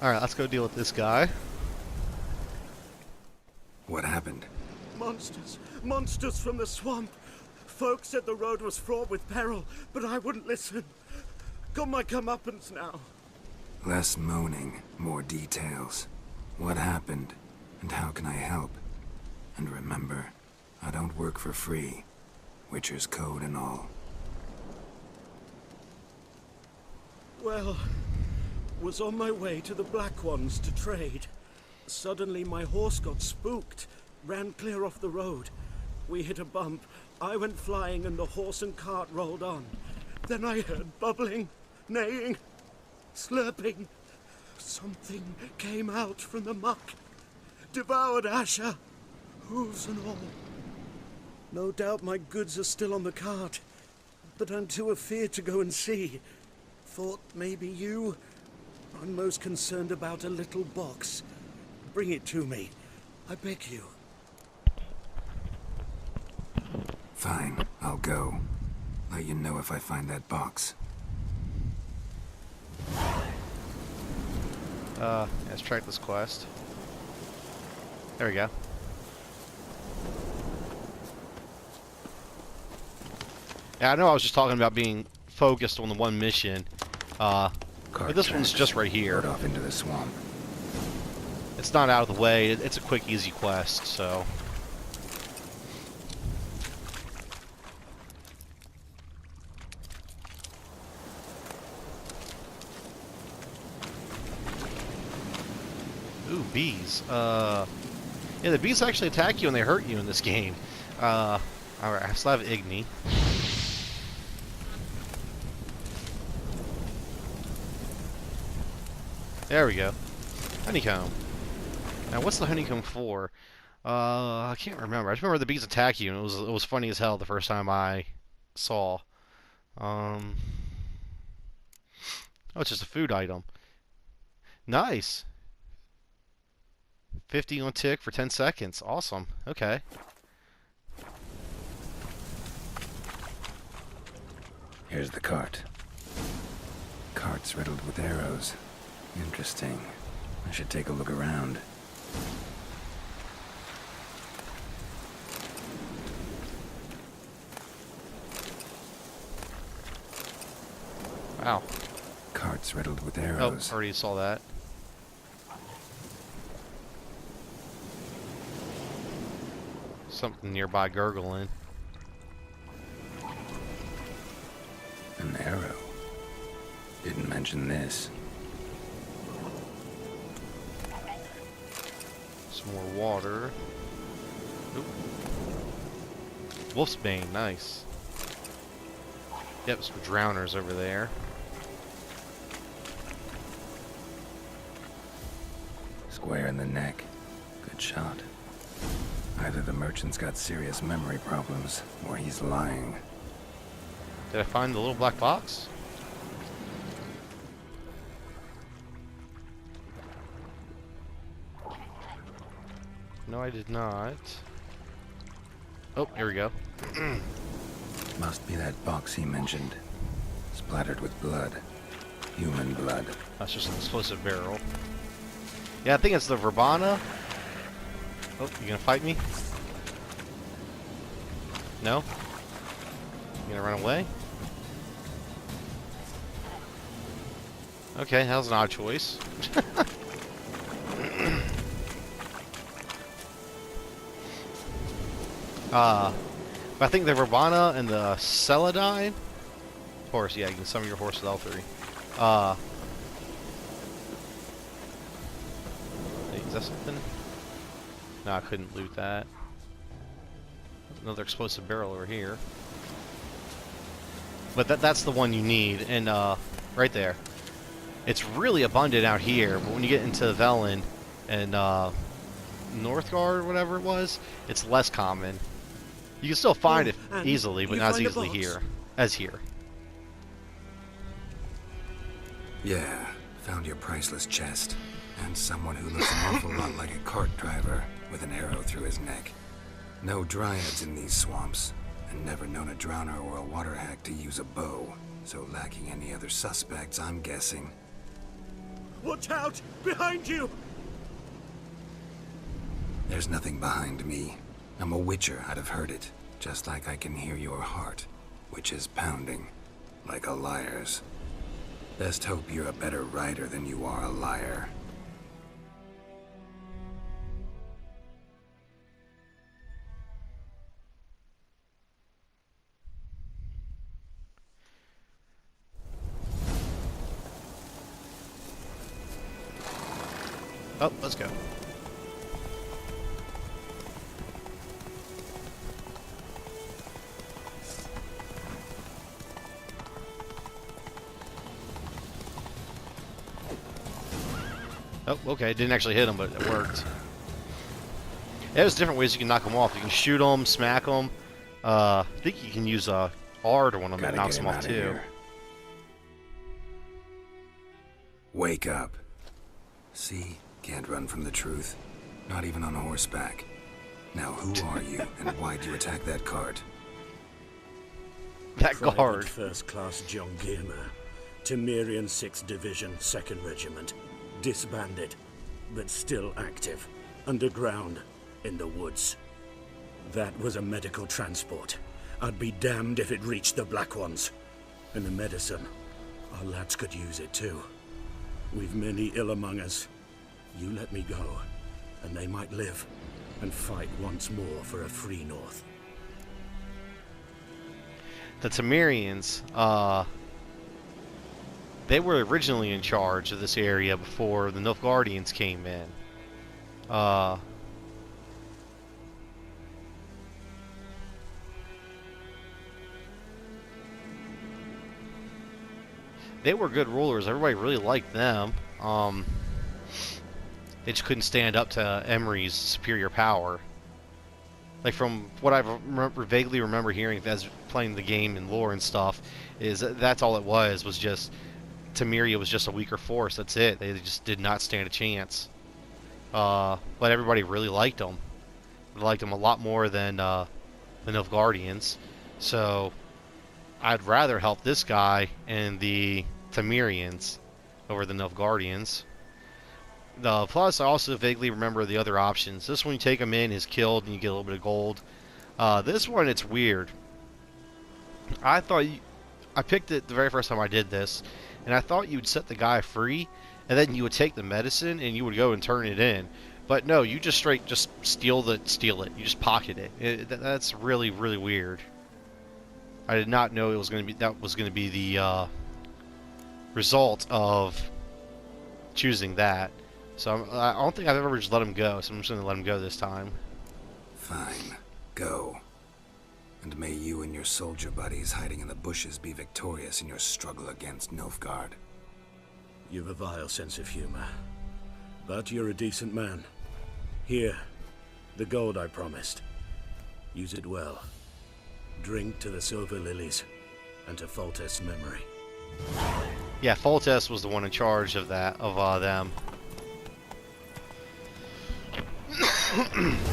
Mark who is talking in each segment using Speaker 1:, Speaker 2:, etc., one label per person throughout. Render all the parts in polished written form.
Speaker 1: Alright, let's go deal with this guy.
Speaker 2: What happened?
Speaker 3: Monsters! Monsters from the swamp! Folks said the road was fraught with peril, but I wouldn't listen. Got my comeuppance now.
Speaker 2: Less moaning, more details. What happened, and how can I help? And remember, I don't work for free. Witcher's code and all.
Speaker 3: Well, was on my way to the Black Ones to trade. Suddenly my horse got spooked, ran clear off the road. We hit a bump, I went flying and the horse and cart rolled on. Then I heard bubbling, neighing, slurping. Something came out from the muck, devoured Asher, hooves and all. No doubt my goods are still on the cart, but I'm too afeard to go and see. Thought maybe you. I'm most concerned about a little box. Bring it to me, I beg you.
Speaker 2: Fine, I'll go. Let you know if I find that box.
Speaker 1: Let's track this quest. There we go. Yeah, I know I was just talking about being focused on the one mission. But this one's just right here.
Speaker 2: Rode off into the swamp.
Speaker 1: It's not out of the way. It's a quick, easy quest, so... Ooh, bees. Yeah, the bees actually attack you and they hurt you in this game. Alright, I still have Igni. There we go. Honeycomb. Now, what's the honeycomb for? I can't remember. I just remember the bees attack you, and it was funny as hell the first time I saw. Oh, it's just a food item. Nice. 50 on tick for 10 seconds. Awesome. Okay.
Speaker 2: Here's the cart. Cart's riddled with arrows. Interesting. I should take a look around.
Speaker 1: Wow.
Speaker 2: Cart's riddled with
Speaker 1: Oh,
Speaker 2: arrows.
Speaker 1: already saw that. Something nearby gurgling.
Speaker 2: An arrow. Didn't mention this.
Speaker 1: Some more water. Oop. Wolf's Bane, nice. Yep, some drowners over there.
Speaker 2: Square in the neck. Good shot. Either the merchant's got serious memory problems, or he's lying.
Speaker 1: Did I find the little black box? No, I did not. Oh, here we go.
Speaker 2: Must be that box he mentioned. Splattered with blood. Human blood.
Speaker 1: That's just an explosive barrel. Yeah, I think it's the Verbana. Oh, you gonna fight me? No? You gonna run away? Okay, that was an odd choice. But I think the Verbana and the Celadine horse, yeah, you can summon your horse with L3. Is that something? No, I couldn't loot that. Another explosive barrel over here. But that's the one you need, and right there. It's really abundant out here, but when you get into Velen and Northgard, whatever it was, it's less common. You can still find it easily, but not as easily here as here.
Speaker 2: Yeah, found your priceless chest. And someone who looks an awful lot like a cart driver with an arrow through his neck. No dryads in these swamps, and never known a drowner or a water hack to use a bow. So lacking any other suspects, I'm guessing.
Speaker 3: Watch out! Behind you!
Speaker 2: There's nothing behind me. I'm a witcher, I'd have heard it. Just like I can hear your heart, which is pounding, like a liar's. Best hope you're a better rider than you are a liar.
Speaker 1: Oh, let's go. Oh, okay. Didn't actually hit him, but it worked. There's different ways you can knock them off. You can shoot them, smack them. I think you can use R to one of them that knocks them off too.
Speaker 2: Wake up. See? Can't run from the truth. Not even on horseback. Now who are you, and why'd you attack that cart?
Speaker 1: That
Speaker 3: Private
Speaker 1: guard.
Speaker 3: First Class John Gilmer, Temerian 6th Division, 2nd Regiment. Disbanded, but still active. Underground, in the woods. That was a medical transport. I'd be damned if it reached the Black Ones. And the medicine, our lads could use it too. We've many ill among us. You let me go, and they might live, and fight once more for a free North.
Speaker 1: The Temerians, they were originally in charge of this area before the Nilfgaardians came in. They were good rulers. Everybody really liked them. They just couldn't stand up to Emery's superior power. Like, from what I vaguely remember hearing as playing the game and lore and stuff, is that's all it was just Temeria was just a weaker force. That's it. They just did not stand a chance. But everybody really liked them. They liked them a lot more than the Nilfgaardians. So I'd rather help this guy and the Temerians over the Nilfgaardians. Plus, I also vaguely remember the other options. This one, you take him in, he's killed, and you get a little bit of gold. This one, it's weird. I picked it the very first time I did this, and I thought you'd set the guy free, and then you would take the medicine, and you would go and turn it in. But no, you just steal it. You just pocket it. That's really, really weird. I did not know that was going to be the result of choosing that. So I don't think I've ever just let him go, so I'm just going to let him go this time.
Speaker 2: Fine. Go. And may you and your soldier buddies hiding in the bushes be victorious in your struggle against Nilfgaard.
Speaker 3: You've a vile sense of humor. But you're a decent man. Here, the gold I promised. Use it well. Drink to the Silver Lilies, and to Foltest's memory.
Speaker 1: Yeah, Foltest was the one in charge of them.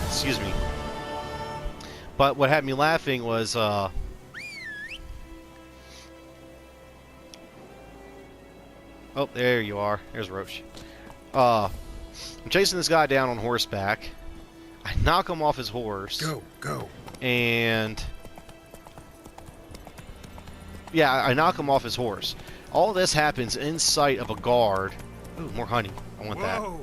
Speaker 1: Excuse me. But what had me laughing was, oh, there you are. There's Roach. I'm chasing this guy down on horseback. I knock him off his horse.
Speaker 2: Go.
Speaker 1: And yeah, I knock him off his horse. All this happens in sight of a guard. Ooh, more honey. I want that. Ooh.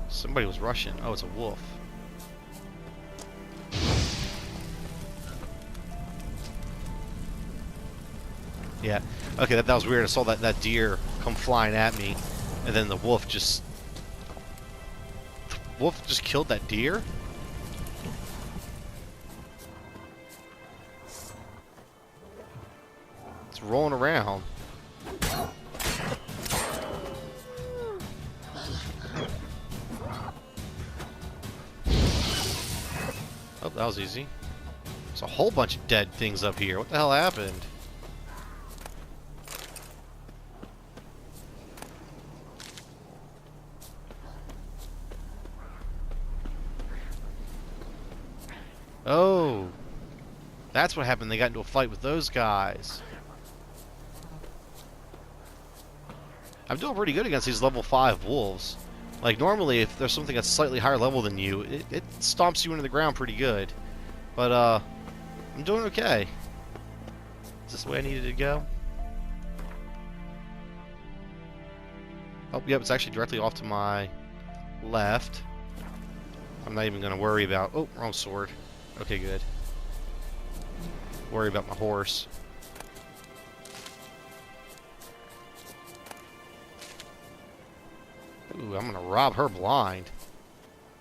Speaker 1: Somebody was rushing. Oh, it's a wolf. Yeah. Okay, that was weird. I saw that deer come flying at me, and then the wolf just killed that deer? It's rolling around. Oh, that was easy. There's a whole bunch of dead things up here. What the hell happened? Oh. That's what happened. They got into a fight with those guys. I'm doing pretty good against these level 5 wolves. Like, normally, if there's something that's slightly higher level than you, it stomps you into the ground pretty good. But, I'm doing okay. Is this the way I needed to go? Oh, yep, it's actually directly off to my left. I'm not even going to worry about... Oh, wrong sword. Okay, good. Worry about my horse. Ooh, I'm going to rob her blind.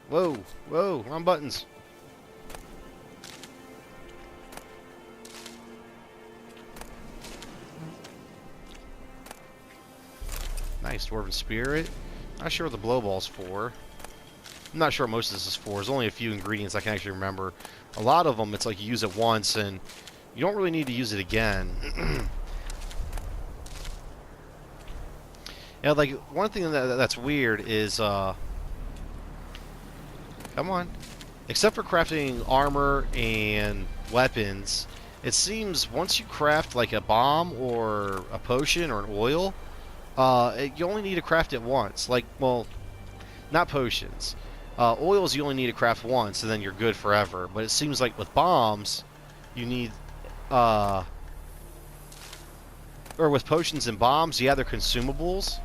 Speaker 1: Whoa, whoa, wrong buttons. Nice, Dwarven Spirit. Not sure what the blow ball's for. I'm not sure what most of this is for. There's only a few ingredients I can actually remember. A lot of them, it's like you use it once, and you don't really need to use it again. Yeah, like, one thing that's weird is, come on. Except for crafting armor and weapons, it seems once you craft, like, a bomb or a potion or an oil, you only need to craft it once. Like, well, not potions. Oils you only need to craft once, and then you're good forever. But it seems like with bombs, you need, or with potions and bombs, yeah, they're consumables.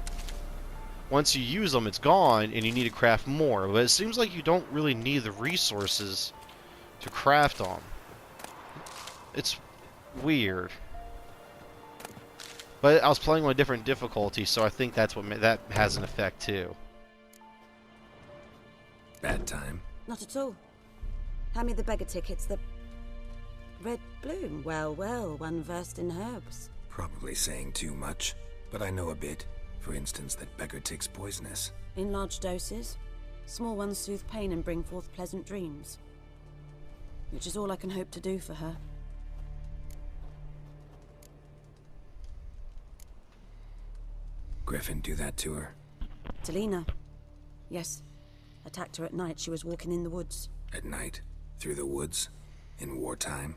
Speaker 1: Once you use them, it's gone, and you need to craft more. But it seems like you don't really need the resources to craft them. It's weird. But I was playing on a different difficulty, so I think that's what that has an effect too.
Speaker 2: Bad time.
Speaker 4: Not at all. Hand me the beggar tickets. The red bloom. Well, well, one versed in herbs.
Speaker 2: Probably saying too much, but I know a bit. For instance, that beggar tick's poisonous.
Speaker 4: In large doses. Small ones soothe pain and bring forth pleasant dreams. Which is all I can hope to do for her.
Speaker 2: Griffin do that to her?
Speaker 4: Talina. Yes. Attacked her at night. She was walking in the woods.
Speaker 2: At night? Through the woods? In wartime?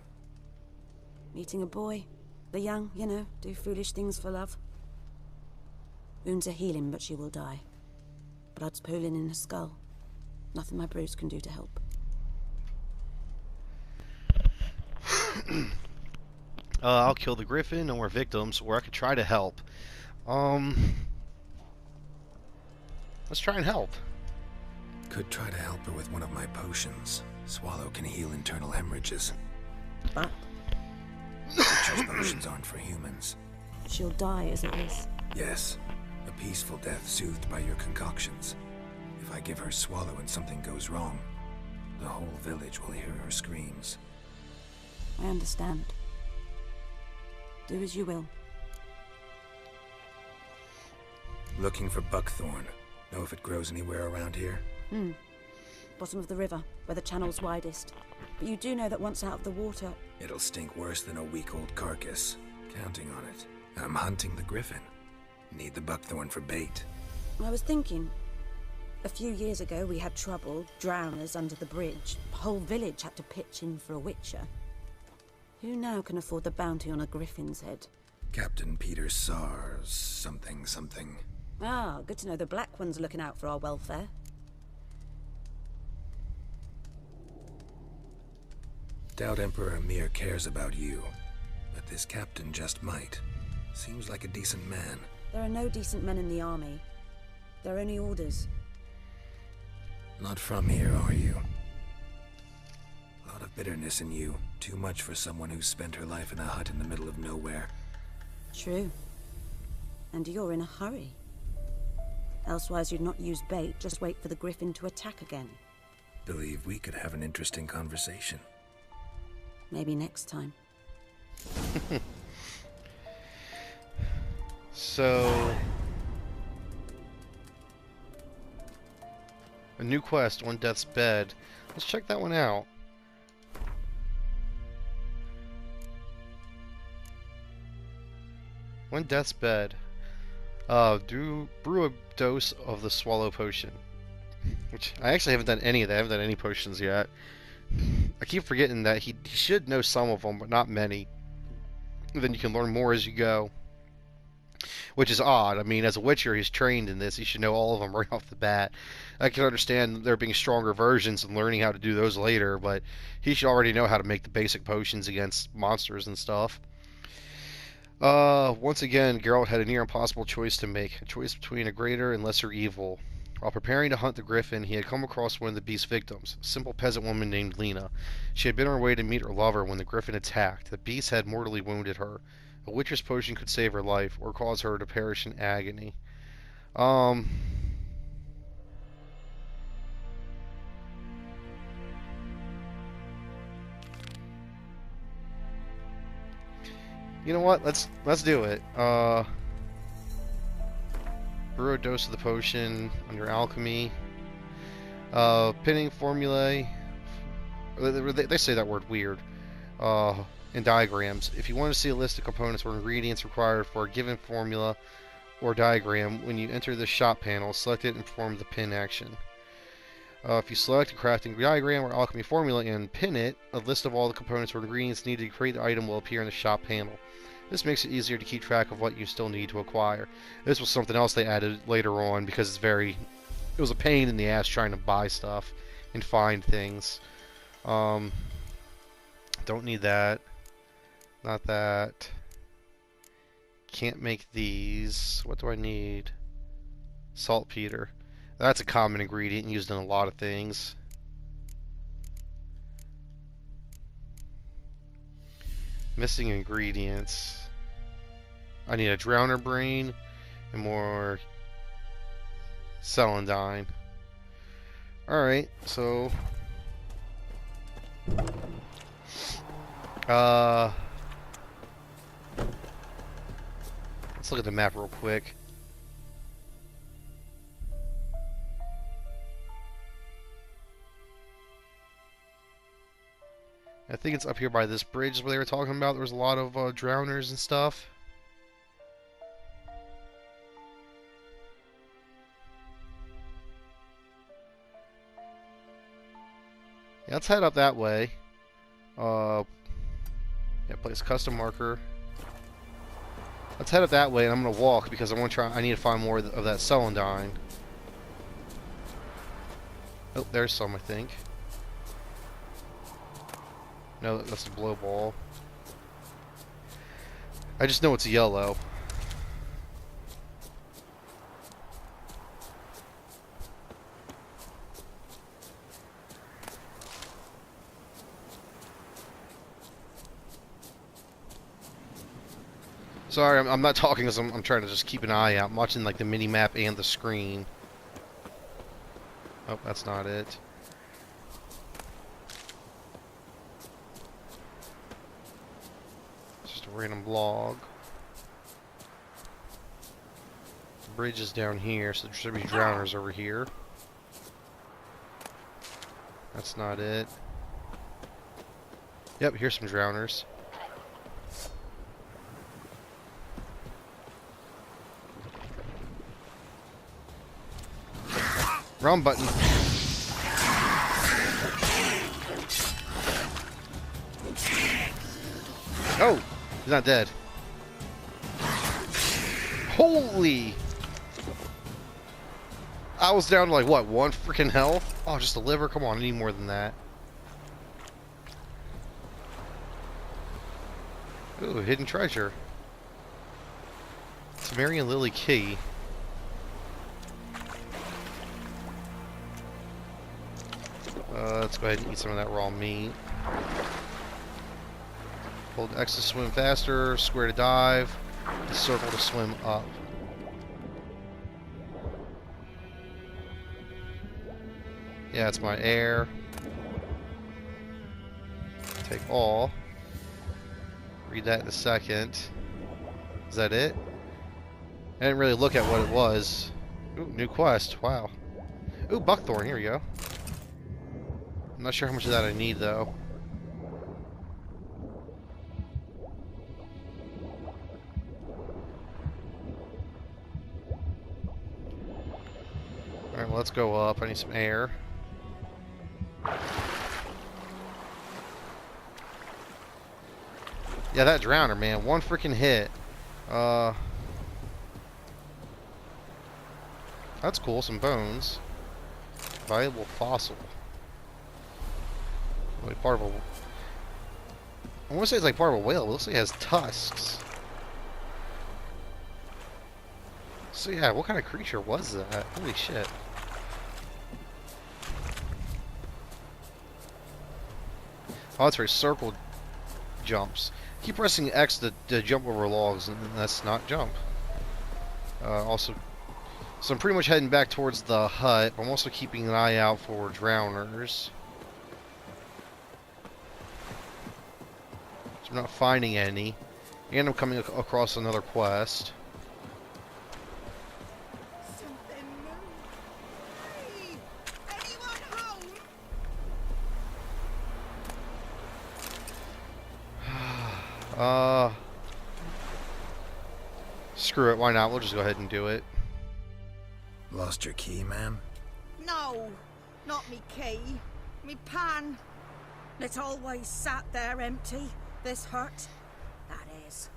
Speaker 4: Meeting a boy. The young, you know, do foolish things for love. Wounds are healing, but she will die. Blood's pooling in her skull. Nothing my bruise can do to help.
Speaker 1: I'll kill the griffin, no more victims, or I could try to help. Let's try and help.
Speaker 2: Could try to help her with one of my potions. Swallow can heal internal hemorrhages.
Speaker 4: But
Speaker 2: Witcher's potions aren't for humans.
Speaker 4: she'll die as it is.
Speaker 2: Yes, a peaceful death soothed by your concoctions. If I give her Swallow and something goes wrong, the whole village will hear her screams.
Speaker 4: I understand. Do as you will.
Speaker 2: Looking for buckthorn. Know if it grows anywhere around here?
Speaker 4: Bottom of the river, where the channel's widest. But you do know that once out of the water...
Speaker 2: It'll stink worse than a week-old carcass. Counting on it. I'm hunting the griffin. Need the buckthorn for bait.
Speaker 4: I was thinking... A few years ago we had trouble, drowners under the bridge. The whole village had to pitch in for a witcher. Who now can afford the bounty on a griffin's head?
Speaker 2: Captain Peter Sars... something something.
Speaker 4: Ah, good to know the Black One's looking out for our welfare.
Speaker 2: Doubt Emperor Emir cares about you. But this captain just might. Seems like a decent man.
Speaker 4: There are no decent men in the army. They're only orders.
Speaker 2: Not from here, are you? A lot of bitterness in you. Too much for someone who spent her life in a hut in the middle of nowhere.
Speaker 4: True. And you're in a hurry. Elsewise you'd not use bait, just wait for the griffin to attack again.
Speaker 2: Believe we could have an interesting conversation.
Speaker 4: Maybe next time.
Speaker 1: So... a new quest, One Death's Bed. Let's check that one out. One Death's Bed. Brew a dose of the Swallow Potion. Which, I actually haven't done any of that. I haven't done any potions yet. I keep forgetting that he should know some of them, but not many. And then you can learn more as you go, which is odd. I mean, as a Witcher, he's trained in this. He should know all of them right off the bat. I can understand there being stronger versions and learning how to do those later, but he should already know how to make the basic potions against monsters and stuff. Once again, Geralt had a near impossible choice to make, a choice between a greater and lesser evil. While preparing to hunt the griffin, he had come across one of the beast's victims, a simple peasant woman named Lena. She had been on her way to meet her lover when the griffin attacked. The beast had mortally wounded her. A witcher's potion could save her life, or cause her to perish in agony. You know what? Let's do it. Brew a dose of the potion under alchemy. Pinning formulae. They say that word weird. In diagrams. If you want to see a list of components or ingredients required for a given formula or diagram, when you enter the shop panel, select it and perform the pin action. If you select a crafting diagram or alchemy formula and pin it, a list of all the components or ingredients needed to create the item will appear in the shop panel. This makes it easier to keep track of what you still need to acquire. This was something else they added later on because it was a pain in the ass trying to buy stuff and find things. Don't need that. Not that. Can't make these. What do I need? Saltpeter. That's a common ingredient used in a lot of things. Missing ingredients. I need a drowner brain and more celandine. Alright, so let's look at the map real quick. I think it's up here by this bridge where they were talking about. There was a lot of drowners and stuff. Yeah, let's head up that way. Yeah, place custom marker. Let's head up that way, and I'm gonna walk because I need to find more of that celandine. Oh, there's some, I think. No, that's a blow ball. I just know it's yellow. Sorry, I'm not talking because I'm trying to just keep an eye out. I'm watching like the mini map and the screen. Oh, that's not it. Random log. The bridge is down here, so there should be drowners over here. That's not it. Yep, here's some drowners. Wrong button. Oh! He's not dead. Holy! I was down to like, what, 1 freaking health? Oh, just a liver? Come on, I need more than that. Ooh, hidden treasure. It's Mary and Lily Key. Let's go ahead and eat some of that raw meat. Hold X to swim faster, square to dive, the circle to swim up. Yeah, it's my air. Take all. Read that in a second. Is that it? I didn't really look at what it was. Ooh, new quest. Wow. Ooh, buckthorn. Here we go. I'm not sure how much of that I need, though. Alright, well, let's go up. I need some air. Yeah, that drowner, man. One freaking hit. That's cool. Some bones. Valuable fossil. Like part of a... I want to say it's like part of a whale, but it looks like it has tusks. So yeah, what kind of creature was that? Holy shit. Oh, that's right, circle jumps. Keep pressing X to jump over logs, and that's not jump. Also, so I'm pretty much heading back towards the hut. I'm also keeping an eye out for drowners. So I'm not finding any. And I'm coming across another quest.
Speaker 5: Something moved. Hey! Anyone home?
Speaker 1: Screw it, why not? We'll just go ahead and do it.
Speaker 2: Lost your key, ma'am?
Speaker 5: No, not me key. Me pan. It's always sat there empty, this hut. That is,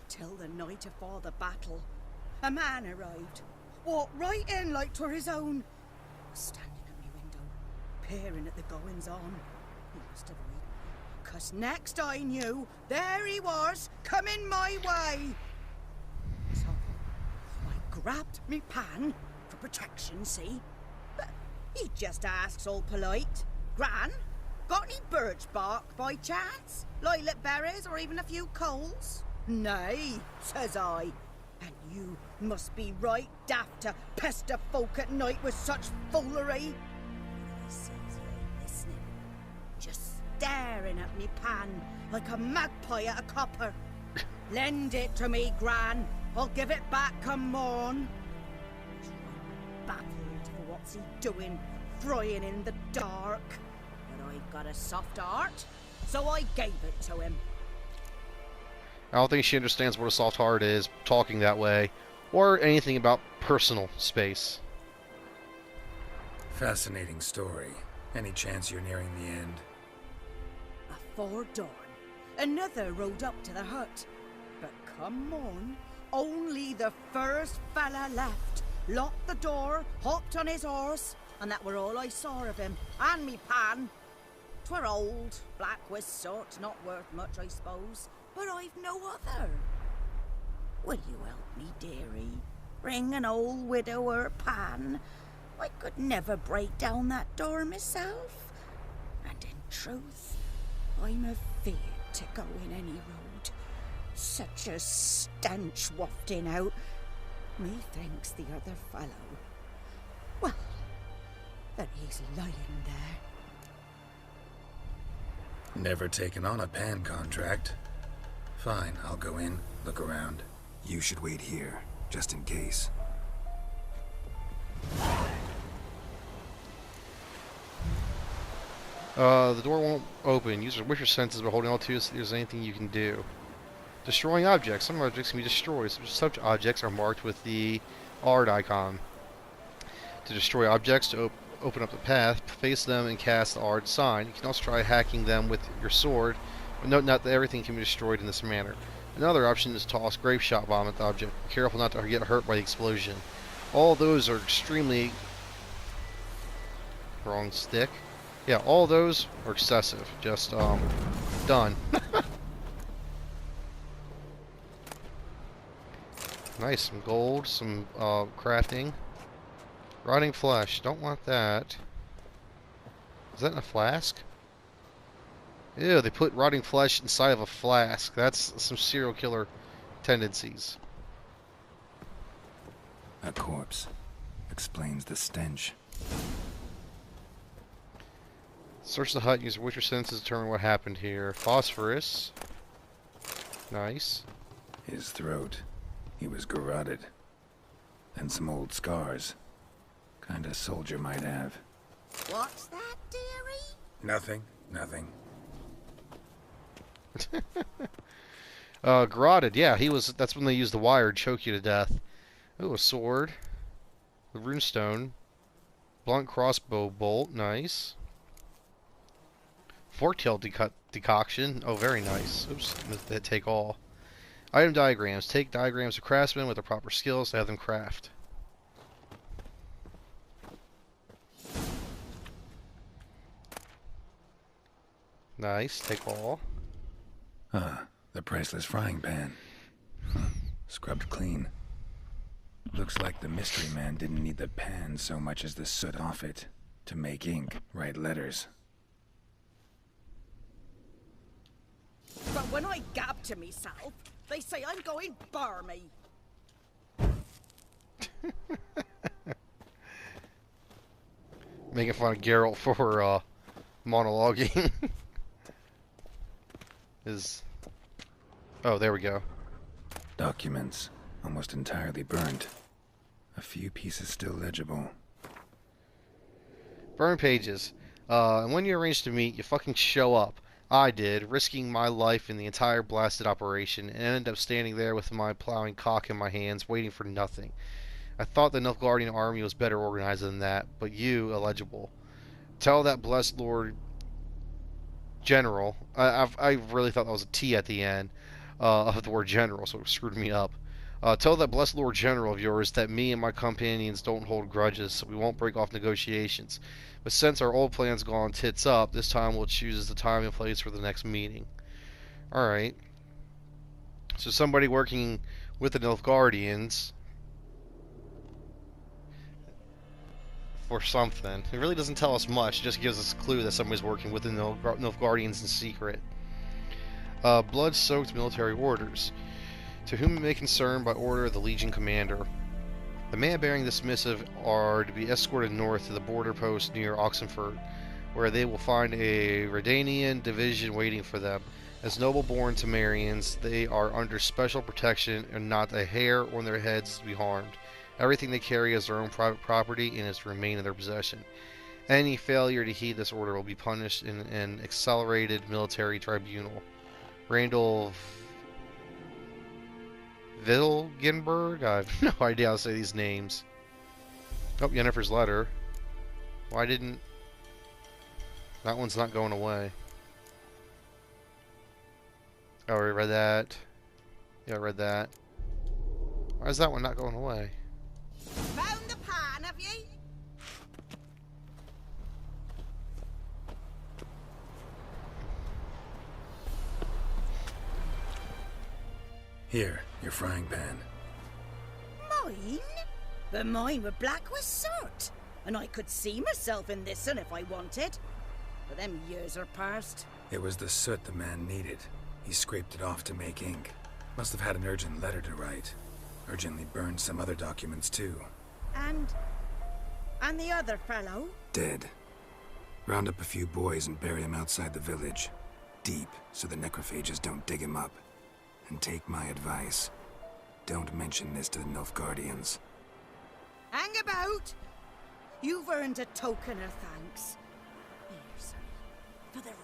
Speaker 5: till the night afore the battle. A man arrived, walked right in like 'twere his own. Was standing at me window, peering at the goings on. He must have read me, 'cause next I knew, there he was, coming my way. So, I grabbed me pan, for protection, see? But he just asks all polite, Gran, got any birch bark by chance? Lilac berries or even a few coals? Nay, says I. And you must be right daft to pester folk at night with such foolery. I sees he ain't listening, just staring at me pan like a magpie at a copper. Lend it to me, Gran. I'll give it back come morn. He's right baffled for what's he doing, frying in the dark. But I've got a soft heart, so I gave it to him.
Speaker 1: I don't think she understands what a soft heart is, talking that way, or anything about personal space.
Speaker 2: Fascinating story. Any chance you're nearing the end?
Speaker 5: Afore dawn, another rode up to the hut. But come on, only the first fella left. Locked the door, hopped on his horse, and that were all I saw of him, and me pan. 'Twere old, black with soot, not worth much, I suppose, but I've no other. Will you help me, dearie? Bring an old widower pan. I could never break down that door myself. And in truth, I'm afeard to go in any road. Such a stench wafting out. Methinks the other fellow, well, that he's lying there.
Speaker 2: Never taken on a pan contract. Fine, I'll go in, look around. You should wait here, just in case.
Speaker 1: The door won't open. Use your wisher senses by holding L2 to see if there's anything you can do. Destroying objects. Some objects can be destroyed. Such objects are marked with the ARD icon. To destroy objects, to open up the path, face them and cast the ARD sign. You can also try hacking them with your sword, but note not that everything can be destroyed in this manner. Another option is to toss grape shot bomb at the object. Be careful not to get hurt by the explosion. All those are extremely... Wrong stick. Yeah, all those are excessive. Just, done. Nice, some gold, some, crafting. Rotting flesh, don't want that. Is that in a flask? Ew, they put rotting flesh inside of a flask. That's some serial killer tendencies.
Speaker 2: A corpse. Explains the stench.
Speaker 1: Search the hut, use your witcher senses to determine what happened here. Phosphorus. Nice.
Speaker 2: His throat. He was garroted. And some old scars. Kinda soldier might have.
Speaker 5: What's that, dearie?
Speaker 2: Nothing. Nothing.
Speaker 1: Garroted, yeah, he was. That's when they used the wire to choke you to death. Ooh, a sword. The runestone. Blunt crossbow bolt, nice. Fork-tailed decoction. Oh, very nice. Oops, take all. Item diagrams. Take diagrams to craftsmen with the proper skills to have them craft. Nice. Take all.
Speaker 2: The priceless frying pan. Scrubbed clean. Looks like the mystery man didn't need the pan so much as the soot off it to make ink, write letters.
Speaker 5: But when I gab to myself, they say I'm going barmy.
Speaker 1: Making fun of Geralt for monologuing. Oh, there we go.
Speaker 2: Documents, almost entirely burned. A few pieces still legible.
Speaker 1: Burn pages. And when you arrange to meet, you fucking show up. I did, risking my life in the entire blasted operation, and ended up standing there with my plowing cock in my hands, waiting for nothing. I thought the Nilfgaardian army was better organized than that, but you, illegible. Tell that blessed Lord General. I really thought that was a T at the end of the word general, so it screwed me up. Tell that blessed Lord General of yours that me and my companions don't hold grudges, so we won't break off negotiations. But since our old plan's gone tits up, this time we'll choose the time and place for the next meeting. Alright. So somebody working with the Nilfgaardians for something. It really doesn't tell us much, it just gives us a clue that somebody's working with the Nilfgaardians in secret. Blood-soaked military orders. To whom it may concern, by order of the Legion Commander. The man bearing this missive are to be escorted north to the border post near Oxenfurt, where they will find a Redanian division waiting for them. As noble-born Temerians, they are under special protection and not a hair on their heads to be harmed. Everything they carry is their own private property and is to remain in their possession. Any failure to heed this order will be punished in an accelerated military tribunal. Randall Vilgenberg? I have no idea how to say these names. Oh, Yennefer's letter. Why didn't... That one's not going away. Oh, I read that. Yeah, I read that. Why is that one not going away?
Speaker 5: Found the pan, have ye?
Speaker 2: Here, your frying pan.
Speaker 5: Mine? But mine were black with soot, and I could see myself in this one if I wanted. But them years are past.
Speaker 2: It was the soot the man needed. He scraped it off to make ink. Must have had an urgent letter to write. Urgently burned some other documents too.
Speaker 5: And the other fellow?
Speaker 2: Dead. Round up a few boys and bury him outside the village. Deep, so the necrophages don't dig him up. And take my advice. Don't mention this to the Nilfgaardians.
Speaker 5: Hang about! You've earned a token of thanks. Here, sonny, for the road.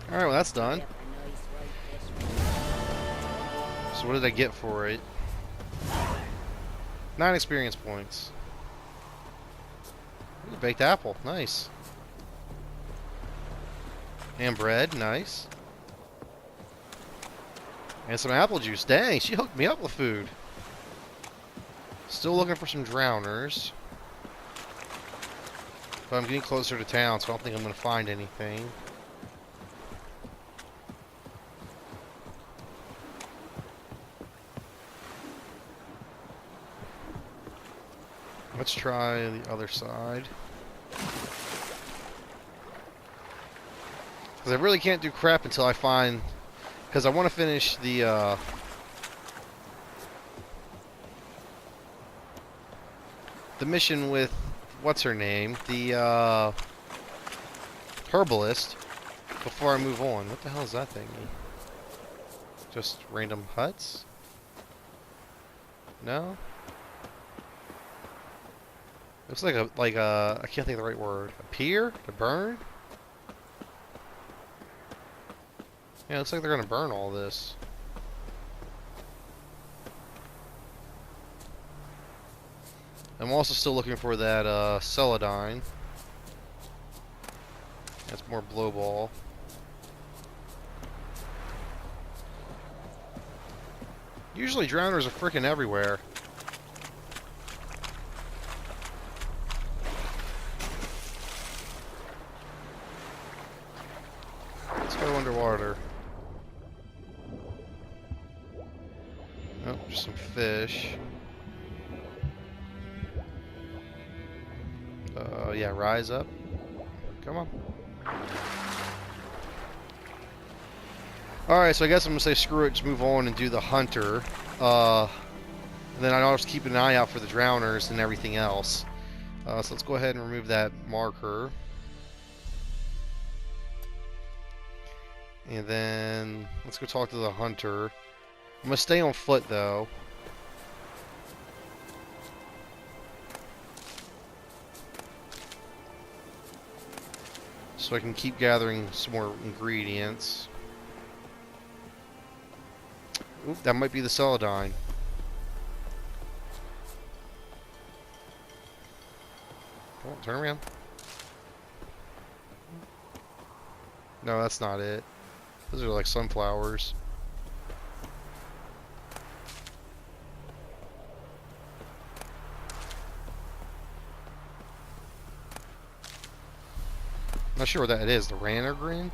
Speaker 1: Alright, well that's done. So what did I get for it? 9 experience points. Ooh, baked apple, nice. And bread, nice. And some apple juice. Dang, she hooked me up with food. Still looking for some drowners. But I'm getting closer to town, so I don't think I'm going to find anything. Let's try the other side. Because I really can't do crap until I find... Because I want to finish the mission with... What's her name? The herbalist. Before I move on. What the hell is that thing? Just random huts? No? Looks like a I can't think of the right word. A pier? To burn? Yeah, looks like they're gonna burn all this. I'm also still looking for that celadine. That's more blow ball. Usually drowners are freaking everywhere. Let's go underwater. Oh, just some fish. Yeah, rise up. Come on. Alright, so I guess I'm gonna say screw it, just move on and do the hunter. And then I'll just keep an eye out for the drowners and everything else. So let's go ahead and remove that marker. And then let's go talk to the hunter. I'm gonna stay on foot though. So I can keep gathering some more ingredients. Oop, that might be the celadine. Come on, turn around. No, that's not it. Those are like sunflowers. Not sure what that is. The Ranner green?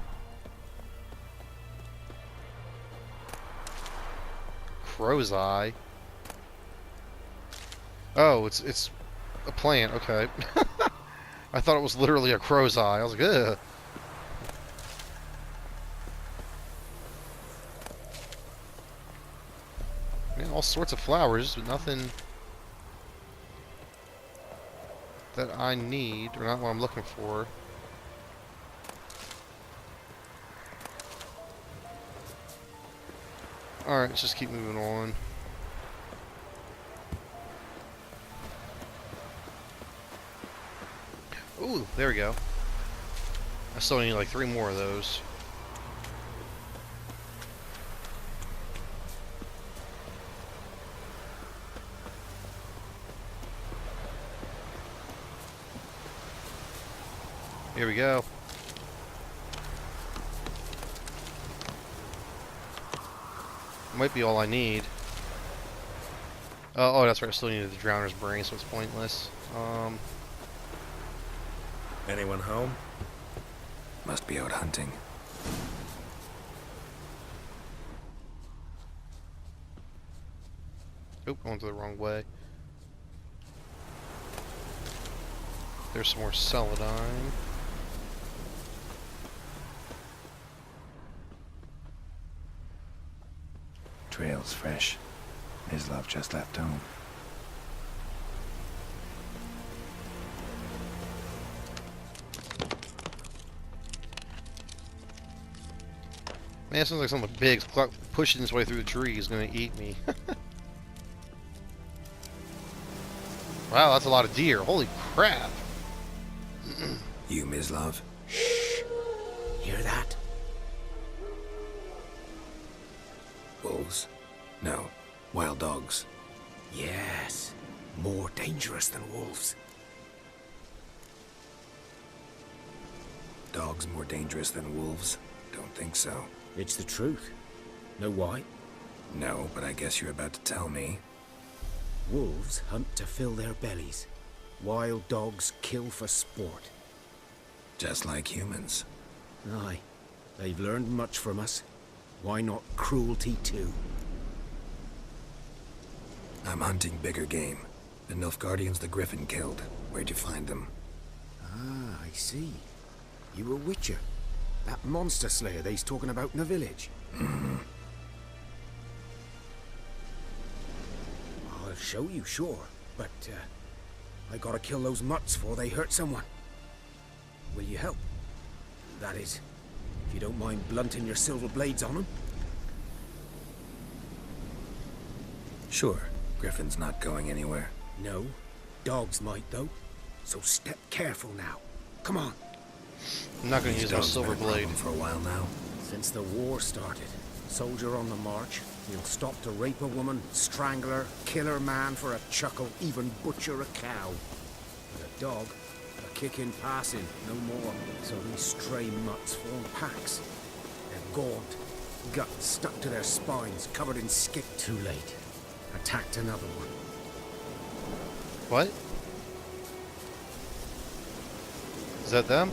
Speaker 1: Crow's eye. Oh, it's a plant. Okay. I thought it was literally a crow's eye. I was like, ugh. Man, all sorts of flowers, but nothing that I need, or not what I'm looking for. Alright, let's just keep moving on. Ooh, there we go. I still need like 3 more of those. Here we go. Might be all I need. Oh, that's right. I still needed the drowner's brain, so it's pointless.
Speaker 6: Anyone home?
Speaker 2: Must be out hunting.
Speaker 1: Oop, going the wrong way. There's some more celadine.
Speaker 2: Trail's fresh. His love just left home.
Speaker 1: Man, it sounds like something big pushing its way through the tree is going to eat me. Wow, that's a lot of deer. Holy crap.
Speaker 2: You, Ms. Love?
Speaker 3: Hear that?
Speaker 2: Wolves? No. Wild dogs.
Speaker 3: Yes. More dangerous than wolves.
Speaker 2: Dogs more dangerous than wolves? Don't think so.
Speaker 3: It's the truth. Know why?
Speaker 2: No, but I guess you're about to tell me.
Speaker 3: Wolves hunt to fill their bellies. Wild dogs kill for sport.
Speaker 2: Just like humans.
Speaker 3: Aye. They've learned much from us. Why not cruelty too?
Speaker 2: I'm hunting bigger game. The Nilfgaardians the Griffin killed. Where'd you find them?
Speaker 3: Ah, I see. You a witcher. That monster slayer they's talking about in the village.
Speaker 2: Mm-hmm.
Speaker 3: I'll show you, sure. But, I gotta kill those mutts before they hurt someone. Will you help? That is, if you don't mind blunting your silver blades on them.
Speaker 2: Sure. Griffin's not going anywhere.
Speaker 3: No. Dogs might, though. So step careful now. Come on.
Speaker 1: I'm not going to
Speaker 2: These
Speaker 1: use my
Speaker 2: dogs
Speaker 1: silver
Speaker 2: been a problem
Speaker 1: blade.
Speaker 2: for a while now.
Speaker 3: Since the war started.
Speaker 7: Soldier on the march. He'll stop to rape a woman, strangle her, kill her man for a chuckle, even butcher a cow. But a dog, a kick in passing, no more. So these stray mutts form packs. They're gaunt, guts stuck to their spines, covered in skip. Too late. Attacked another one.
Speaker 1: What? Is that them?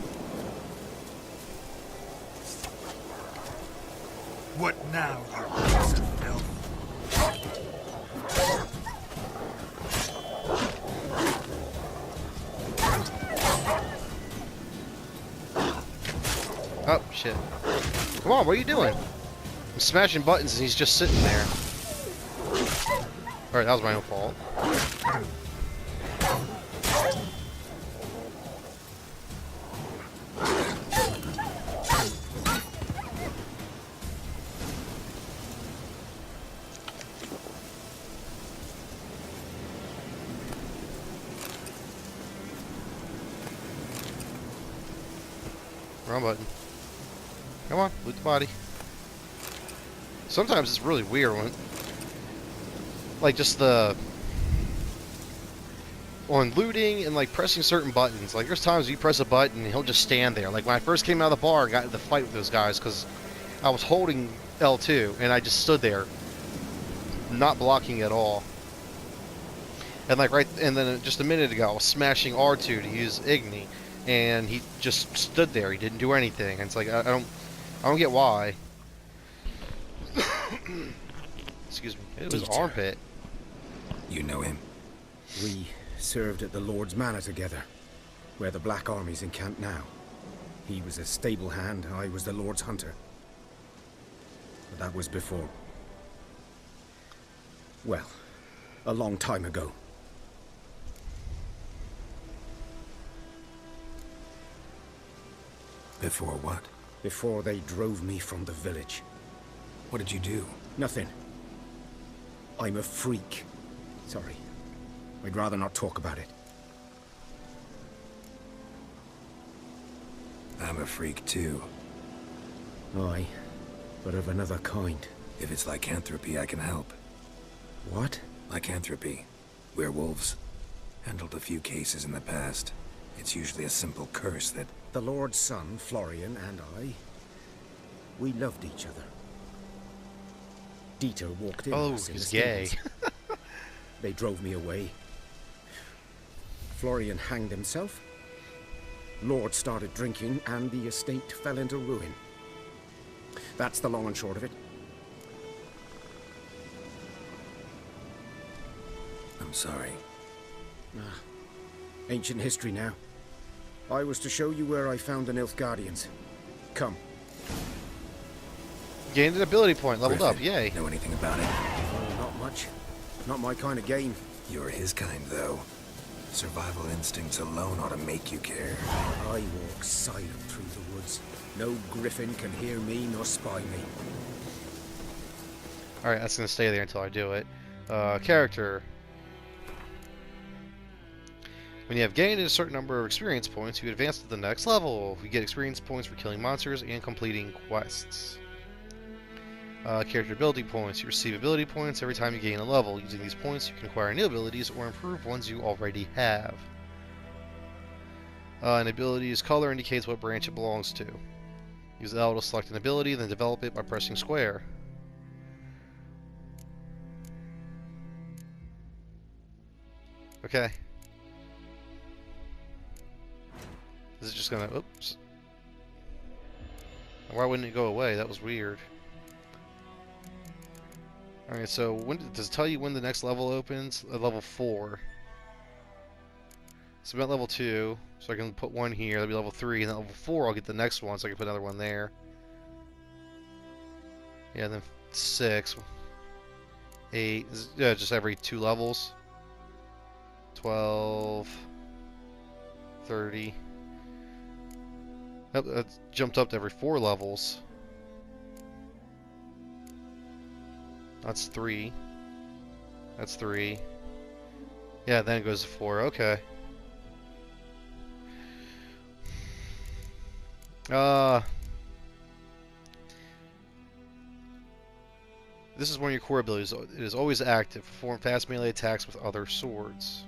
Speaker 8: What now, you piece of filth?
Speaker 1: Oh, shit. Come on, what are you doing? I'm smashing buttons and he's just sitting there. Alright, that was my own fault. Wrong button. Come on, loot the body. Sometimes it's really weird when, like, just the on looting and like pressing certain buttons. Like, there's times you press a button and he'll just stand there. Like when I first came out of the bar, I got into the fight with those guys because I was holding L2 and I just stood there, not blocking at all. And like and then just a minute ago, I was smashing R2 to use Igni. And he just stood there. He didn't do anything. And it's like I don't get why. Excuse me. It was
Speaker 7: Dieter.
Speaker 1: armpit.
Speaker 2: You know him?
Speaker 7: We served at the Lord's Manor together, where the Black Army's encamped now. He was a stable hand, I was the Lord's hunter. But that was before. Well, a long time ago.
Speaker 2: Before what?
Speaker 7: Before they drove me from the village.
Speaker 2: What did you do?
Speaker 7: Nothing. I'm a freak. Sorry. I'd rather not talk about it.
Speaker 2: I'm a freak too.
Speaker 7: Aye, but of another kind.
Speaker 2: If it's lycanthropy, I can help.
Speaker 7: What?
Speaker 2: Lycanthropy. Werewolves. Handled a few cases in the past. It's usually a simple curse that...
Speaker 7: The Lord's son, Florian, and I, we loved each other. Dieter walked in.
Speaker 1: Oh,
Speaker 7: us in
Speaker 1: he's
Speaker 7: the
Speaker 1: gay.
Speaker 7: stables. They drove me away. Florian hanged himself. Lord started drinking, and the estate fell into ruin. That's the long and short of it.
Speaker 2: I'm sorry.
Speaker 7: Ancient history now. I was to show you where I found the Nilfgaardians. Come.
Speaker 1: Gained an ability point. Leveled up.
Speaker 2: Griffin,
Speaker 1: Yay.
Speaker 2: know anything about it?
Speaker 7: Oh, not much. Not my kind of game.
Speaker 2: You're his kind, though. Survival instincts alone ought to make you care.
Speaker 7: I walk silent through the woods. No griffin can hear me nor spy me.
Speaker 1: Alright, that's going to stay there until I do it. Character. When you have gained a certain number of experience points, you advance to the next level. You get experience points for killing monsters and completing quests. Character ability points. You receive ability points every time you gain a level. Using these points, you can acquire new abilities or improve ones you already have. An ability's color indicates what branch it belongs to. Use L to select an ability, then develop it by pressing square. Okay. Is it just gonna... Oops. Why wouldn't it go away? That was weird. Alright, so when does it tell you when the next level opens? Level 4. So I'm at level 2, so I can put one here, that'll be level 3, and then level 4 I'll get the next one, so I can put another one there. Yeah, then 6. 8, yeah, just every 2 levels. 12. 30. That jumped up to every 4 levels. That's 3. That's 3. Yeah, then it goes to 4. Okay. This is one of your core abilities. It is always active. Perform fast melee attacks with other swords.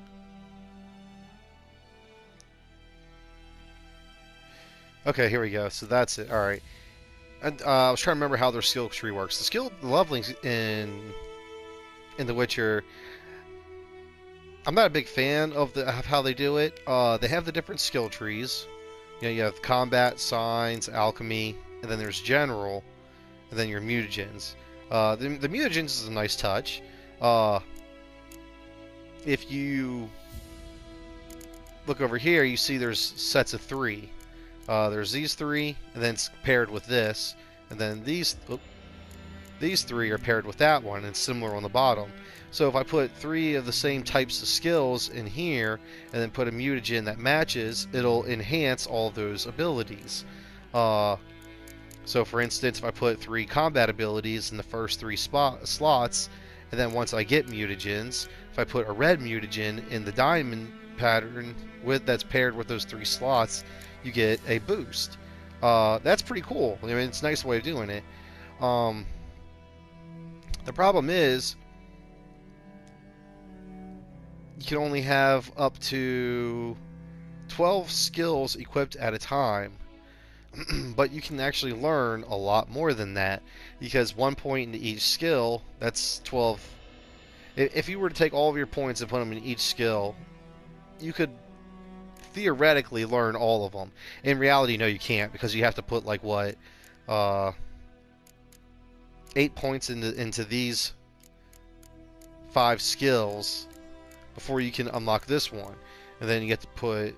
Speaker 1: Okay, here we go. So that's it. Alright. And I was trying to remember how their skill tree works. The skill leveling in The Witcher, I'm not a big fan of how they do it. They have the different skill trees. You know, you have combat, signs, alchemy, and then there's general, and then your mutagens. The mutagens is a nice touch. If you look over here, you see there's sets of 3. There's these 3, and then it's paired with this, and then these 3 are paired with that one, and similar on the bottom. So if I put 3 of the same types of skills in here, and then put a mutagen that matches, it'll enhance all those abilities. So for instance, if I put 3 combat abilities in the first 3 slots, and then once I get mutagens, if I put a red mutagen in the diamond pattern that's paired with those 3 slots, you get a boost. That's pretty cool. I mean, it's a nice way of doing it. The problem is, you can only have up to 12 skills equipped at a time. But you can actually learn a lot more than that, because 1 point into each skill, that's 12. If you were to take all of your points and put them in each skill, you could theoretically learn all of them. In reality, no, you can't, because you have to put like what, 8 points into these 5 skills before you can unlock this one, and then you get to put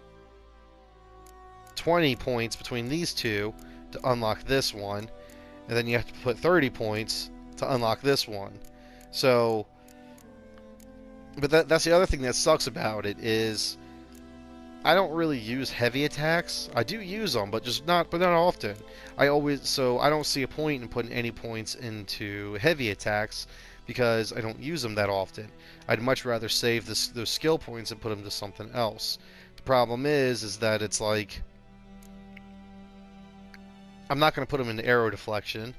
Speaker 1: 20 points between these 2 to unlock this one, and then you have to put 30 points to unlock this one. So, but that's the other thing that sucks about it is I don't really use heavy attacks. I do use them, but not often. I don't see a point in putting any points into heavy attacks because I don't use them that often. I'd much rather save those skill points and put them to something else. The problem is that it's like I'm not going to put them into arrow deflection.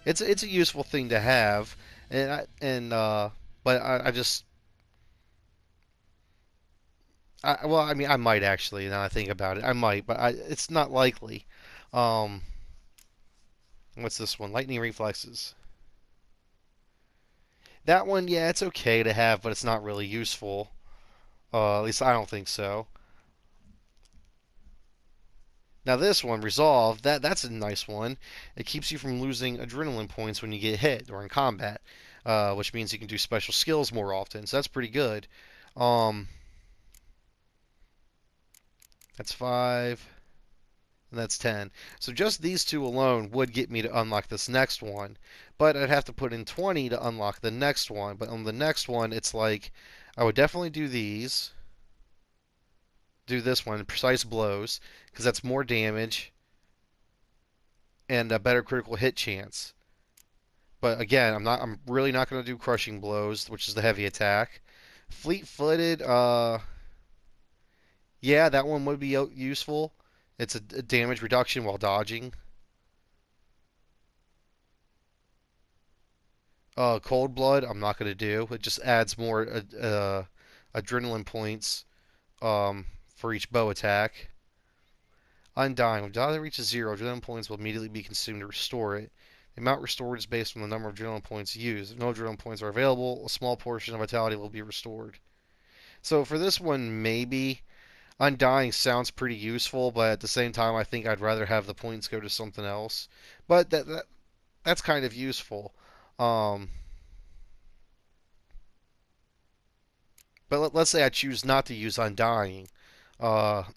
Speaker 1: It's a useful thing to have, but I mean, I might actually, now I think about it. I might, but it's not likely. What's this one? Lightning reflexes. That one, yeah, it's okay to have, but it's not really useful. At least I don't think so. Now this one, Resolve, that's a nice one. It keeps you from losing adrenaline points when you get hit during combat, which means you can do special skills more often, so that's pretty good. That's 5, and that's 10. So just these 2 alone would get me to unlock this next one, but I'd have to put in 20 to unlock the next one. But on the next one, it's like I would definitely do these. Do this one, precise blows, because that's more damage and a better critical hit chance. But again, I'm really not going to do crushing blows, which is the heavy attack. Fleet-footed, yeah, that one would be useful. It's a damage reduction while dodging. Cold Blood, I'm not going to do. It just adds more adrenaline points for each bow attack. Undying. When data reaches 0, adrenaline points will immediately be consumed to restore it. The amount restored is based on the number of adrenaline points used. If no adrenaline points are available, a small portion of vitality will be restored. So for this one, maybe Undying sounds pretty useful, but at the same time, I think I'd rather have the points go to something else. But that's kind of useful. But let's say I choose not to use Undying. Well,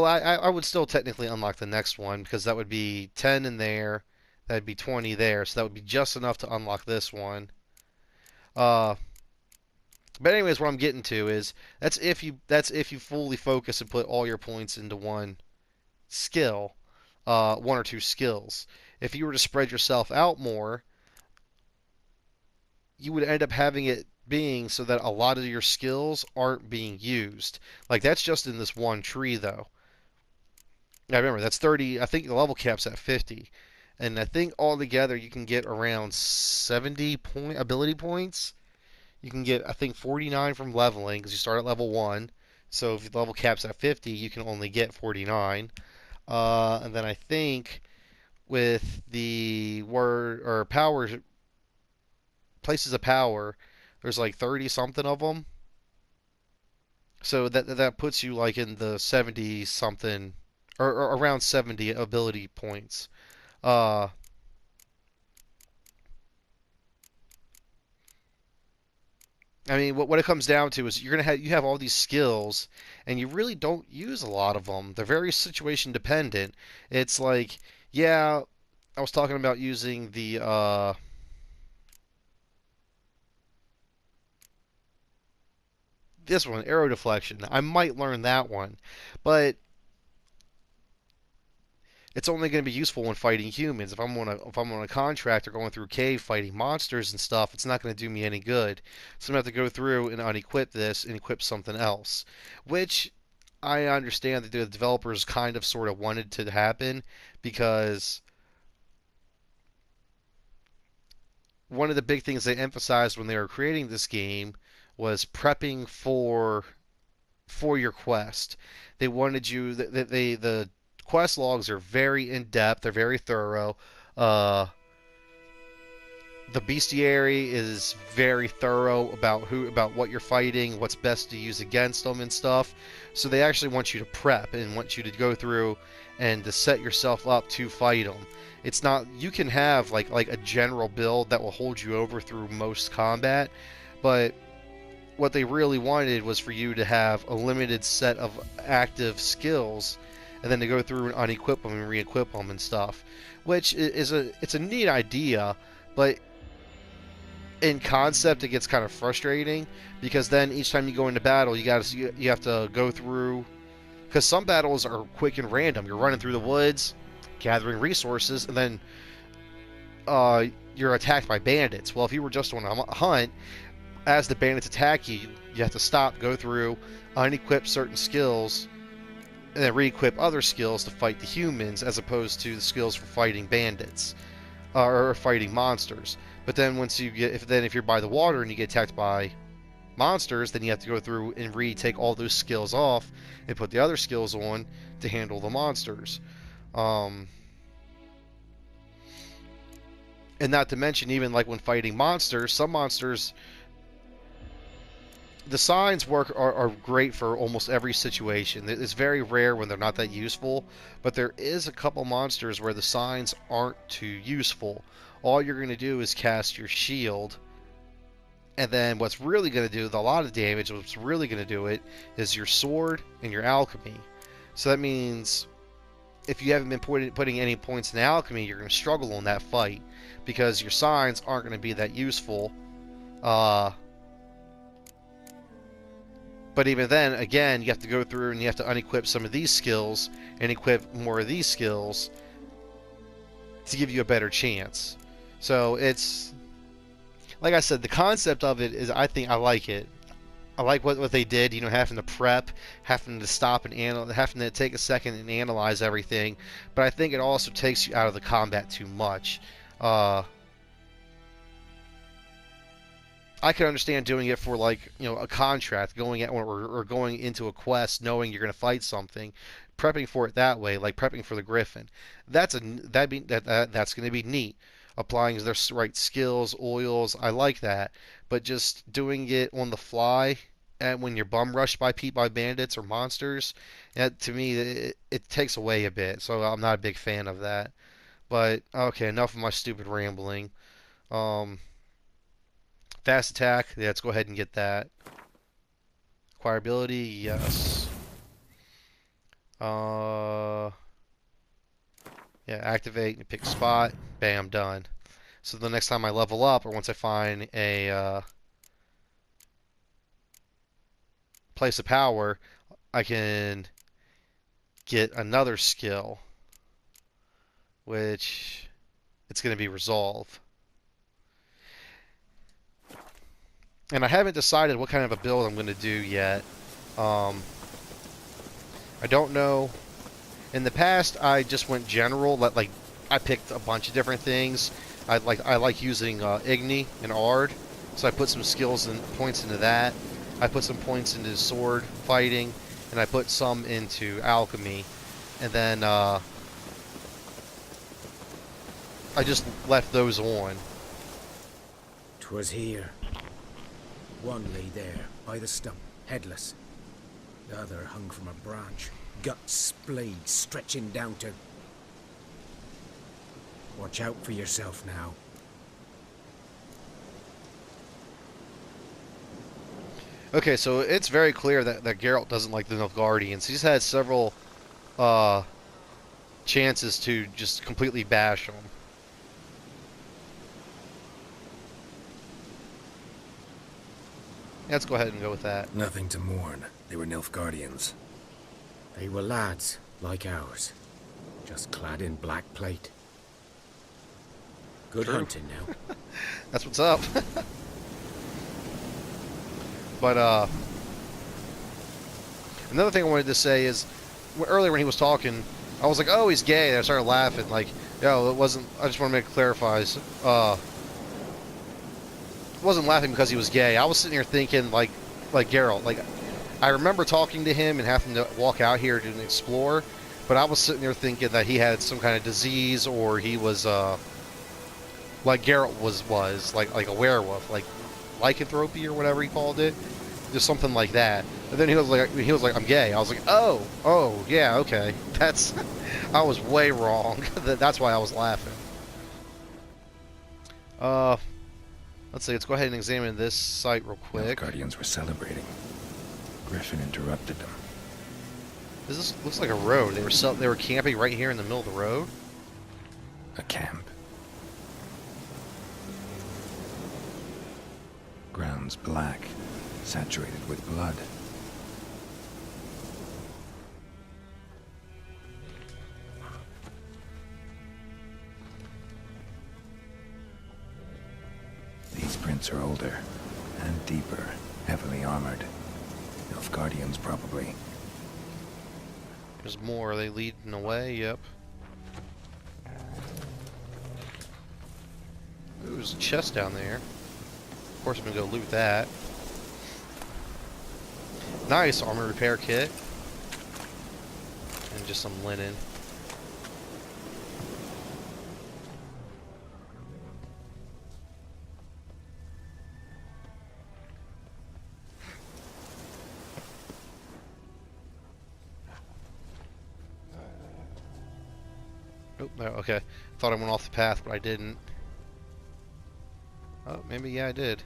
Speaker 1: I would still technically unlock the next one, because that would be 10 in there, that'd be 20 there, so that would be just enough to unlock this one. But anyways, what I'm getting to is that's if you fully focus and put all your points into one skill, 1 or 2 skills. If you were to spread yourself out more, you would end up having it being so that a lot of your skills aren't being used. Like, that's just in this one tree, though. I remember that's 30. I think the level cap's at 50, and I think altogether you can get around 70 ability points. You can get, I think, 49 from leveling because you start at level 1. So if the level cap's at 50, you can only get 49. And then I think with the word or power places of power, there's like 30 something of them. So that puts you like in the 70 something or around 70 ability points. Uh, I mean, what it comes down to is you have all these skills, and you really don't use a lot of them. They're very situation dependent. It's like, yeah, I was talking about using the this one, arrow deflection. I might learn that one, but it's only going to be useful when fighting humans. If I'm on a contract or going through a cave fighting monsters and stuff, it's not going to do me any good. So I'm going to have to go through and unequip this and equip something else, which I understand that the developers kind of sort of wanted to happen because one of the big things they emphasized when they were creating this game was prepping for your quest. They wanted you the quest logs are very in depth. They're very thorough. Uh, the bestiary is very thorough about what you're fighting, what's best to use against them and stuff. So they actually want you to prep and want you to go through and to set yourself up to fight them. It's not you can have like a general build that will hold you over through most combat, but what they really wanted was for you to have a limited set of active skills and then to go through and unequip them and re-equip them and stuff, which is it's a neat idea, but in concept it gets kind of frustrating because then each time you go into battle you have to go through because some battles are quick and random. You're running through the woods gathering resources and then you're attacked by bandits. Well, if you were just on a hunt, as the bandits attack you, you have to stop, go through, unequip certain skills, and then re-equip other skills to fight the humans, as opposed to the skills for fighting bandits or fighting monsters. But then if you're by the water and you get attacked by monsters, then you have to go through and retake all those skills off and put the other skills on to handle the monsters. And not to mention, even like when fighting monsters, some monsters, the signs are great for almost every situation. It's very rare when they're not that useful, but there is a couple monsters where the signs aren't too useful. All you're going to do is cast your shield, and then what's really going to do a lot of damage, what's really going to do it, is your sword and your alchemy. So that means if you haven't been putting any points in alchemy, you're going to struggle in that fight, because your signs aren't going to be that useful. But even then, again, you have to go through and you have to unequip some of these skills and equip more of these skills to give you a better chance. So it's, like I said, the concept of it is, I think I like it. I like what they did, having to prep, having to stop and having to take a second and analyze everything. But I think it also takes you out of the combat too much. I can understand doing it for a contract, going at or going into a quest, knowing you're going to fight something, prepping for it that way, like prepping for the Griffin. That's going to be neat. Applying their right skills, oils, I like that. But just doing it on the fly, and when you're bum rushed by bandits or monsters, to me it takes away a bit. So I'm not a big fan of that. But okay, enough of my stupid rambling. Fast attack, yeah, let's go ahead and get that. Acquirability, yes. Yeah, activate and pick a spot. Bam, done. So the next time I level up, or once I find a place of power, I can get another skill, which it's going to be resolve. And I haven't decided what kind of a build I'm going to do yet. I don't know In the past, I just went general. Like I picked a bunch of different things. I like using Igni and Ard, so I put some skills and points into that. I put some points into sword fighting, and I put some into alchemy, and then I just left those on.
Speaker 7: 'Twas here. One lay there, by the stump, headless. The other hung from a branch, guts splayed, stretching down to... Watch out for yourself now.
Speaker 1: Okay, so it's very clear that Geralt doesn't like the Nilfgaardians. He's had several chances to just completely bash them. Let's go ahead and go with that.
Speaker 2: Nothing to mourn. They were Nilfgaardians.
Speaker 7: They were lads, like ours. Just clad in black plate. Good
Speaker 1: True.
Speaker 7: hunting now.
Speaker 1: That's what's up. But another thing I wanted to say is, earlier when he was talking, I was like, "Oh, he's gay." And I started laughing. Like, yo, it wasn't. I just want to make it clarify. Wasn't laughing because he was gay. I was sitting here thinking, like Geralt. Like, I remember talking to him and having to walk out here to explore, but I was sitting there thinking that he had some kind of disease, or he was like Geralt was like a werewolf, like lycanthropy or whatever he called it, just something like that. And then he was like, "I'm gay." I was like, "Oh, yeah, okay." That's I was way wrong. That's why I was laughing. Let's see. Let's go ahead and examine this site real quick.
Speaker 2: Nilfgaardians were celebrating. Griffin interrupted them.
Speaker 1: This looks like a road. They were camping right here in the middle of the road.
Speaker 2: A camp. Grounds black, saturated with blood. These prints are older and deeper, heavily armored. Nilfgaardians, probably.
Speaker 1: There's more. Are they leading the way? Yep. Ooh, there's a chest down there. Of course, I'm gonna go loot that. Nice armor repair kit. And just some linen. Oh, no, okay. Thought I went off the path, but I didn't. Oh, maybe, yeah, I did.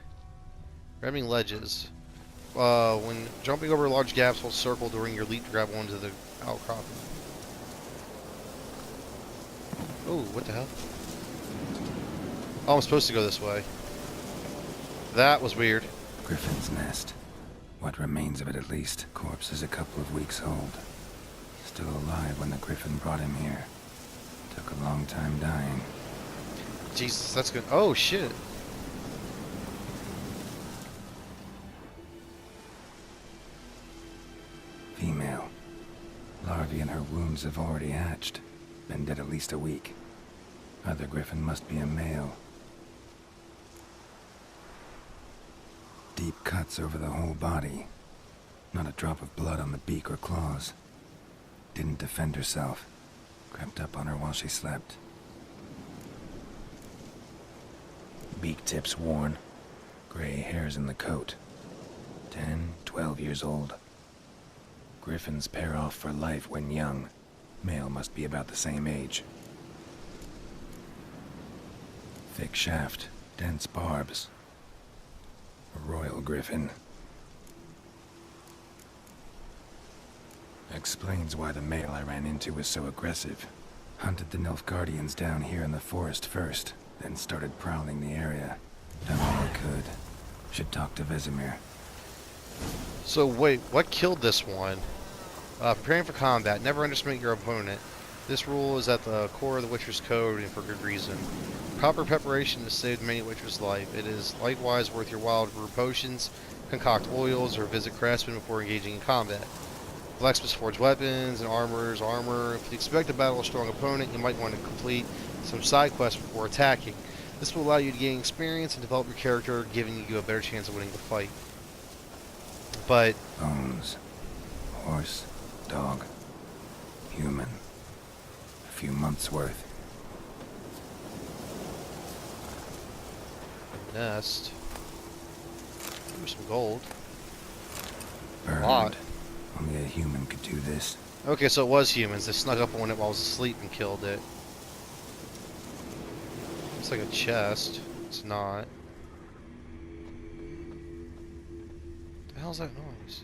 Speaker 1: Grabbing ledges. When jumping over large gaps, hold circle during your leap to grab onto the outcropping. Oh, what the hell? Oh, I'm supposed to go this way. That was weird.
Speaker 2: Griffin's nest. What remains of it, at least. Corpse is a couple of weeks old. Still alive when the Griffin brought him here. Took a long time dying.
Speaker 1: Jesus, that's good. Oh, shit.
Speaker 2: Female. Larvae in her wounds have already hatched. Been dead at least a week. Other Griffin must be a male. Deep cuts over the whole body. Not a drop of blood on the beak or claws. Didn't defend herself. Crept up on her while she slept. Beak tips worn. Gray hairs in the coat. 10, 12 years old. Griffins pair off for life when young. Male must be about the same age. Thick shaft, dense barbs. A royal griffin. Explains why the male I ran into was so aggressive. Hunted the Nilfgaardians down here in the forest first, then started prowling the area. Done all I could. Should talk to Vesemir.
Speaker 1: So wait, what killed this one? Preparing for combat. Never underestimate your opponent. This rule is at the core of the Witcher's Code, and for good reason. Proper preparation has saved many Witchers' life. It is likewise worth your while to brew potions, concoct oils, or visit craftsmen before engaging in combat. Blacksmiths forge weapons and armor. If you expect to battle a strong opponent, you might want to complete some side quests before attacking. This will allow you to gain experience and develop your character, giving you a better chance of winning the fight. But
Speaker 2: Bones. Horse. Dog. Human. A few months' worth.
Speaker 1: nest. There's some gold.
Speaker 2: Burned.
Speaker 1: A lot.
Speaker 2: Only a human could do this.
Speaker 1: Okay, so it was humans. They snuck up on it while I was asleep and killed it. It's like a chest. It's not. What the hell's that noise?